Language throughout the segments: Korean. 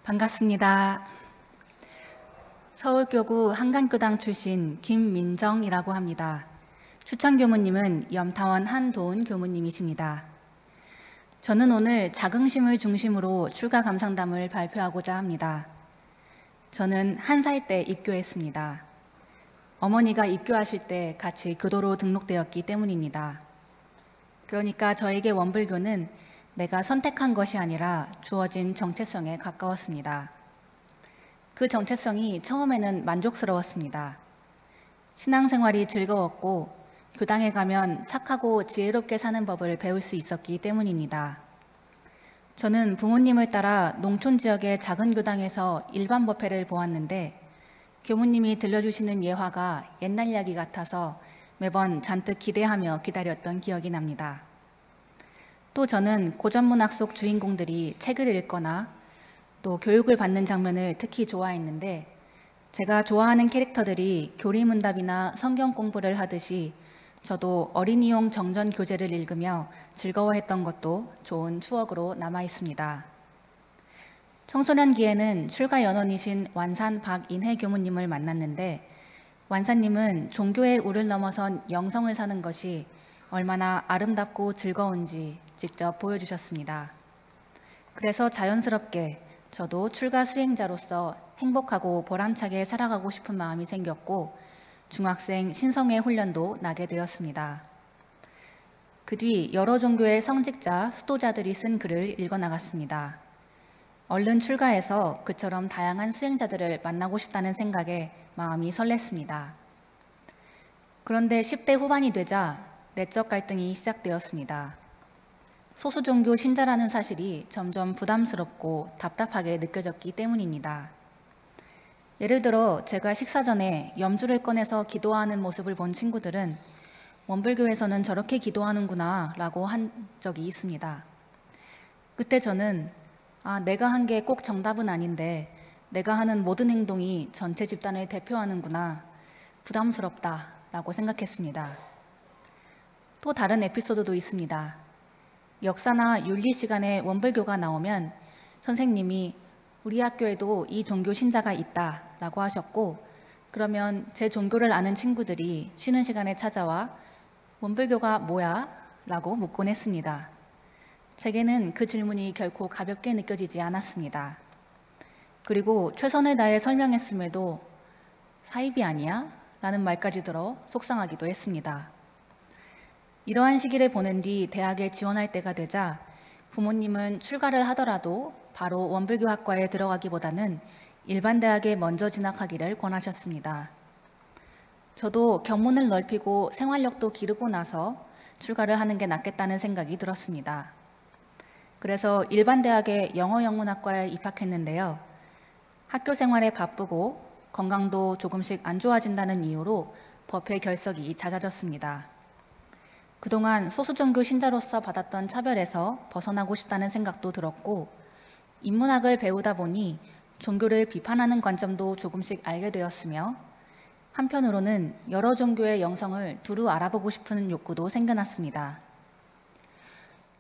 반갑습니다. 서울교구 한강교당 출신 김민정이라고 합니다. 추천 교무님은 염타원 한도훈 교무님이십니다. 저는 오늘 자긍심을 중심으로 출가 감상담을 발표하고자 합니다. 저는 1살 때 입교했습니다. 어머니가 입교하실 때 같이 교도로 등록되었기 때문입니다. 그러니까 저에게 원불교는 내가 선택한 것이 아니라 주어진 정체성에 가까웠습니다. 그 정체성이 처음에는 만족스러웠습니다. 신앙생활이 즐거웠고 교당에 가면 착하고 지혜롭게 사는 법을 배울 수 있었기 때문입니다. 저는 부모님을 따라 농촌 지역의 작은 교당에서 일반 법회를 보았는데 교무님이 들려주시는 예화가 옛날 이야기 같아서 매번 잔뜩 기대하며 기다렸던 기억이 납니다. 또 저는 고전문학 속 주인공들이 책을 읽거나 또 교육을 받는 장면을 특히 좋아했는데 제가 좋아하는 캐릭터들이 교리문답이나 성경 공부를 하듯이 저도 어린이용 정전 교재를 읽으며 즐거워했던 것도 좋은 추억으로 남아 있습니다. 청소년기에는 출가 연원이신 완산 박인혜 교무님을 만났는데 완산님은 종교의 우를 넘어선 영성을 사는 것이 얼마나 아름답고 즐거운지 직접 보여주셨습니다. 그래서 자연스럽게 저도 출가 수행자로서 행복하고 보람차게 살아가고 싶은 마음이 생겼고 중학생 신성회 훈련도 나게 되었습니다. 그 뒤 여러 종교의 성직자, 수도자들이 쓴 글을 읽어나갔습니다. 얼른 출가해서 그처럼 다양한 수행자들을 만나고 싶다는 생각에 마음이 설렜습니다. 그런데 10대 후반이 되자 내적 갈등이 시작되었습니다. 소수 종교 신자라는 사실이 점점 부담스럽고 답답하게 느껴졌기 때문입니다. 예를 들어 제가 식사 전에 염주를 꺼내서 기도하는 모습을 본 친구들은 원불교에서는 저렇게 기도하는구나 라고 한 적이 있습니다. 그때 저는 내가 한 게 꼭 정답은 아닌데 내가 하는 모든 행동이 전체 집단을 대표하는구나, 부담스럽다 라고 생각했습니다. 또 다른 에피소드도 있습니다. 역사나 윤리 시간에 원불교가 나오면 선생님이 우리 학교에도 이 종교 신자가 있다 라고 하셨고 그러면 제 종교를 아는 친구들이 쉬는 시간에 찾아와 원불교가 뭐야? 라고 묻곤 했습니다. 제게는 그 질문이 결코 가볍게 느껴지지 않았습니다. 그리고 최선을 다해 설명했음에도 사입이 아니야? 라는 말까지 들어 속상하기도 했습니다. 이러한 시기를 보낸 뒤 대학에 지원할 때가 되자 부모님은 출가를 하더라도 바로 원불교학과에 들어가기보다는 일반 대학에 먼저 진학하기를 권하셨습니다. 저도 견문을 넓히고 생활력도 기르고 나서 출가를 하는 게 낫겠다는 생각이 들었습니다. 그래서 일반 대학의 영어영문학과에 입학했는데요. 학교 생활에 바쁘고 건강도 조금씩 안 좋아진다는 이유로 법회 결석이 잦아졌습니다. 그동안 소수종교 신자로서 받았던 차별에서 벗어나고 싶다는 생각도 들었고 인문학을 배우다 보니 종교를 비판하는 관점도 조금씩 알게 되었으며 한편으로는 여러 종교의 영성을 두루 알아보고 싶은 욕구도 생겨났습니다.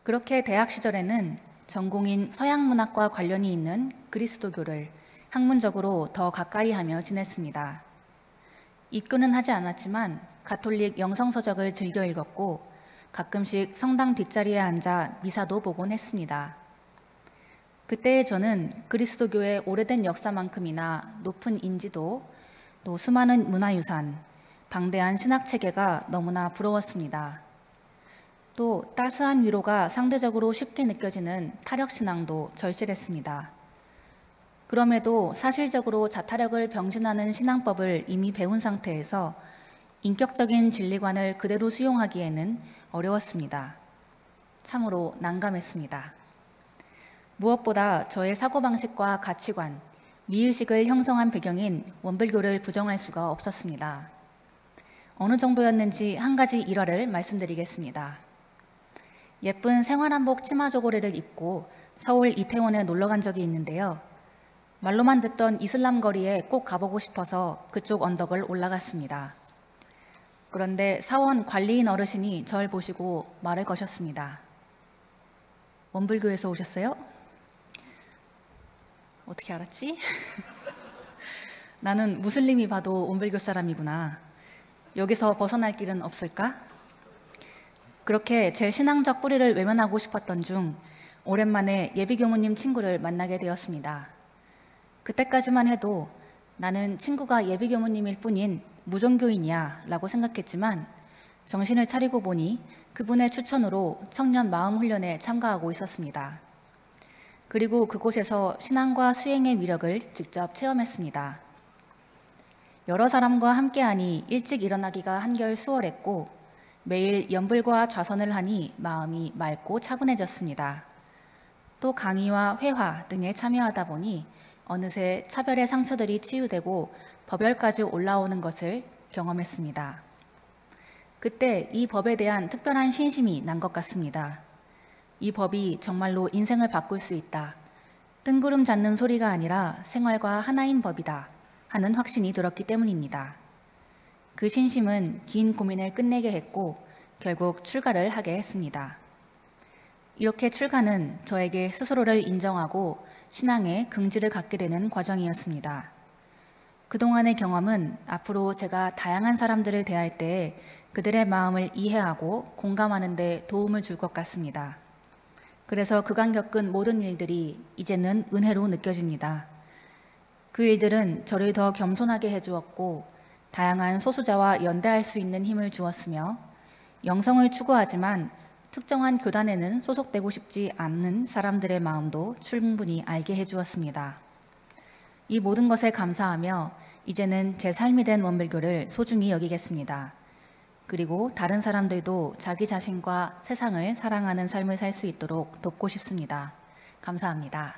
그렇게 대학 시절에는 전공인 서양문학과 관련이 있는 그리스도교를 학문적으로 더 가까이 하며 지냈습니다. 입교는 하지 않았지만 가톨릭 영성서적을 즐겨 읽었고 가끔씩 성당 뒷자리에 앉아 미사도 보곤 했습니다. 그때의 저는 그리스도교의 오래된 역사만큼이나 높은 인지도, 또 수많은 문화유산, 방대한 신학체계가 너무나 부러웠습니다. 또 따스한 위로가 상대적으로 쉽게 느껴지는 타력신앙도 절실했습니다. 그럼에도 사실적으로 자타력을 병신하는 신앙법을 이미 배운 상태에서 인격적인 진리관을 그대로 수용하기에는 어려웠습니다. 참으로 난감했습니다. 무엇보다 저의 사고방식과 가치관, 미의식을 형성한 배경인 원불교를 부정할 수가 없었습니다. 어느 정도였는지 한 가지 일화를 말씀드리겠습니다. 예쁜 생활한복 치마 저고리를 입고 서울 이태원에 놀러 간 적이 있는데요. 말로만 듣던 이슬람 거리에 꼭 가보고 싶어서 그쪽 언덕을 올라갔습니다. 그런데 사원 관리인 어르신이 절 보시고 말을 거셨습니다. 원불교에서 오셨어요? 어떻게 알았지? 나는 무슬림이 봐도 온불교 사람이구나. 여기서 벗어날 길은 없을까? 그렇게 제 신앙적 뿌리를 외면하고 싶었던 중 오랜만에 예비교무님 친구를 만나게 되었습니다. 그때까지만 해도 나는 친구가 예비교무님일 뿐인 무종교인이야 라고 생각했지만 정신을 차리고 보니 그분의 추천으로 청년 마음훈련에 참가하고 있었습니다. 그리고 그곳에서 신앙과 수행의 위력을 직접 체험했습니다. 여러 사람과 함께하니 일찍 일어나기가 한결 수월했고 매일 연불과 좌선을 하니 마음이 맑고 차분해졌습니다. 또 강의와 회화 등에 참여하다 보니 어느새 차별의 상처들이 치유되고 법열까지 올라오는 것을 경험했습니다. 그때 이 법에 대한 특별한 신심이 난 것 같습니다. 이 법이 정말로 인생을 바꿀 수 있다. 뜬구름 잡는 소리가 아니라 생활과 하나인 법이다 하는 확신이 들었기 때문입니다. 그 신심은 긴 고민을 끝내게 했고 결국 출가를 하게 했습니다. 이렇게 출가는 저에게 스스로를 인정하고 신앙에 긍지를 갖게 되는 과정이었습니다. 그동안의 경험은 앞으로 제가 다양한 사람들을 대할 때 그들의 마음을 이해하고 공감하는 데 도움을 줄 것 같습니다. 그래서 그간 겪은 모든 일들이 이제는 은혜로 느껴집니다. 그 일들은 저를 더 겸손하게 해주었고 다양한 소수자와 연대할 수 있는 힘을 주었으며 영성을 추구하지만 특정한 교단에는 소속되고 싶지 않는 사람들의 마음도 충분히 알게 해주었습니다. 이 모든 것에 감사하며 이제는 제 삶이 된 원불교를 소중히 여기겠습니다. 그리고 다른 사람들도 자기 자신과 세상을 사랑하는 삶을 살 수 있도록 돕고 싶습니다. 감사합니다.